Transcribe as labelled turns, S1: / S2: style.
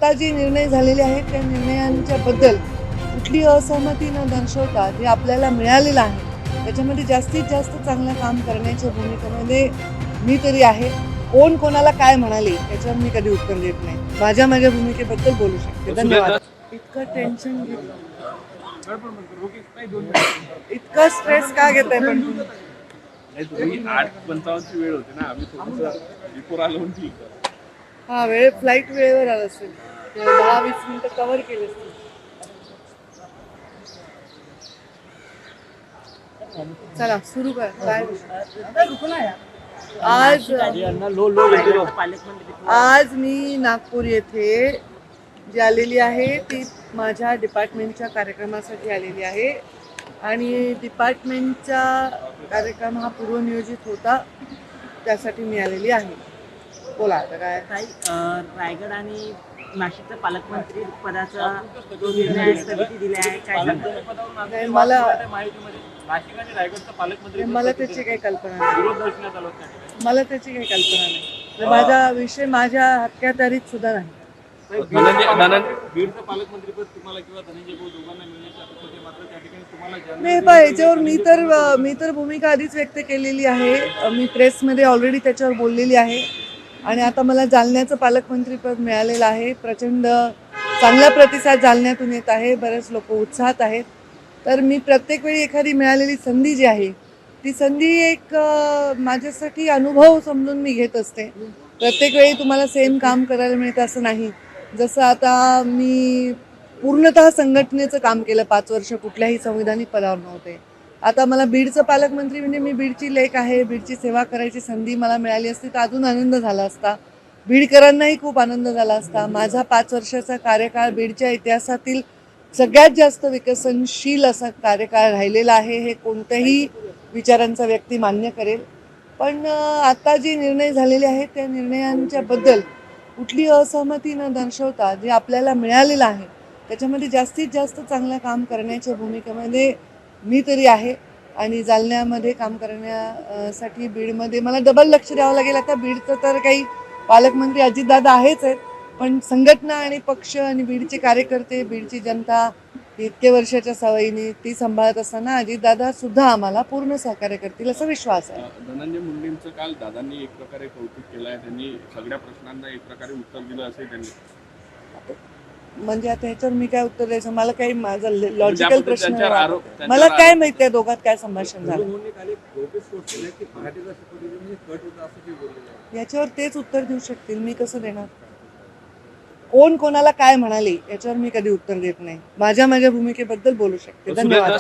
S1: आता जे निर्णय झालेले आहेत त्या निर्णयांच्या बद्दल कुठली असहमती न दर्शवता जे आपल्याला मिळालेलं आहे त्याच्यामध्ये जास्तीत जास्त चांगलं काम करण्याच्या भूमिकेमध्ये मी तरी आहे. कोण कोणाला काय म्हणाले याच्यावर मी कधी उत्तर देत नाही. माझ्या भूमिकेबद्दल बोलू शकते. धन्यवाद. इतकं टेन्शन घेतो, इतकं स्ट्रेस का घेताय पण तुम्ही?
S2: 8:55 वेळ होती ना, आम्ही थोडंसं बिफोर आलो म्हणून ठीक आहे.
S1: हा वेळ फ्लाईट वेळेवर आला असेल, 10-20 मिनिटं कव्हर केले असतील. चला सुरू कर. काय आज मी नागपूर येथे जी आलेली आहे ती माझ्या डिपार्टमेंटच्या कार्यक्रमासाठी आलेली आहे आणि डिपार्टमेंटचा कार्यक्रम हा पूर्वनियोजित होता, त्यासाठी मी आलेली आहे. बोला आता काय.
S3: रायगड आणि नाशिकच्या पालकमंत्री पदाचा जो निर्णय स्थगिती दिला आहे, काय
S1: नाही, मला त्याची काही कल्पना नाही. मला त्याची काही कल्पना नाही. माझा विषय माझ्या अखत्यारीत सुद्धा नाही.
S2: बीडचं पालकमंत्रीपद तुम्हाला किंवा धनंजय भाऊ दोघांना मिळण्याची अपेक्षा होती, मात्र त्या ठिकाणी तुम्हाला
S1: नाही बा, याच्यावर मी तर भूमिका आधीच व्यक्त केलेली आहे. मी प्रेसमध्ये ऑलरेडी त्याच्यावर बोललेली आहे आणि आता मला जालन्याचं पालकमंत्रीपद मिळालेलं आहे. प्रचंड चांगला प्रतिसाद जालन्यातून येत आहे. बरेच लोक उत्साहात आहेत. तर मी प्रत्येक वेळी एखादी मिळालेली संधी जी आहे ती संधी एक माझ्यासाठी अनुभव समजून मी घेत असते. प्रत्येक वेळी तुम्हाला सेम काम करायला मिळतं असं नाही. जसं आता मी पूर्णतः संघटनेचं काम केलं, 5 वर्ष कुठल्याही संविधानिक पदावर नव्हते. आता मला बीडचं पालकमंत्री म्हणजे मी बीडची लेक आहे, बीडची सेवा करायची संधी मला मिळाली असती तर अजून आनंद झाला असता. बीडकरांनाही खूप आनंद झाला असता. माझा 5 वर्षाचा कार्यकाळ बीडच्या इतिहासातील सगळ्यात जास्त विकसनशील असा कार्यकाळ राहिलेला आहे, हे कोणत्याही विचारांचा व्यक्ती मान्य करेल. पण आता जे निर्णय झालेले आहेत त्या निर्णयांच्या बद्दल कुठली असहमती न दर्शवता जे आपल्याला मिळालेलं आहे त्याच्यामध्ये जास्तीत जास्त चांगलं काम करण्याच्या भूमिकेमध्ये मी तरी आहे आणि जालन्यामध्ये काम करण्यासाठी बीडमध्ये मला डबल लक्ष द्यावं लागेल. आता बीडचं तर काही पालकमंत्री अजितदादा आहेच आहेत, पण संघटना आणि पक्ष आणि बीडचे कार्यकर्ते, बीडची जनता इतके वर्षाच्या सवयीने ती सांभाळत असताना अजितदादा सुद्धा आम्हाला पूर्ण सहकार्य करतील असा विश्वास आहे.
S2: धनंजय मुंडेंचं काल दादांनी एक प्रकारे कौतुक केलं आहे. त्यांनी सगळ्या प्रश्नांना एक प्रकारे उत्तर दिलं असे त्यांनी.
S1: म्हणजे आता ह्याच्यावर मी काय उत्तर द्यायचं? मला काही माझा लॉजिकल प्रश्न मला काय माहिती आहे दोघात काय संभाषण झालं याच्यावर तेच उत्तर देऊ शकतील. मी कसं देणार? कोण कोणाला काय म्हणाले याच्यावर मी कधी उत्तर देत नाही. माझ्या भूमिकेबद्दल बोलू शकते. धन्यवाद.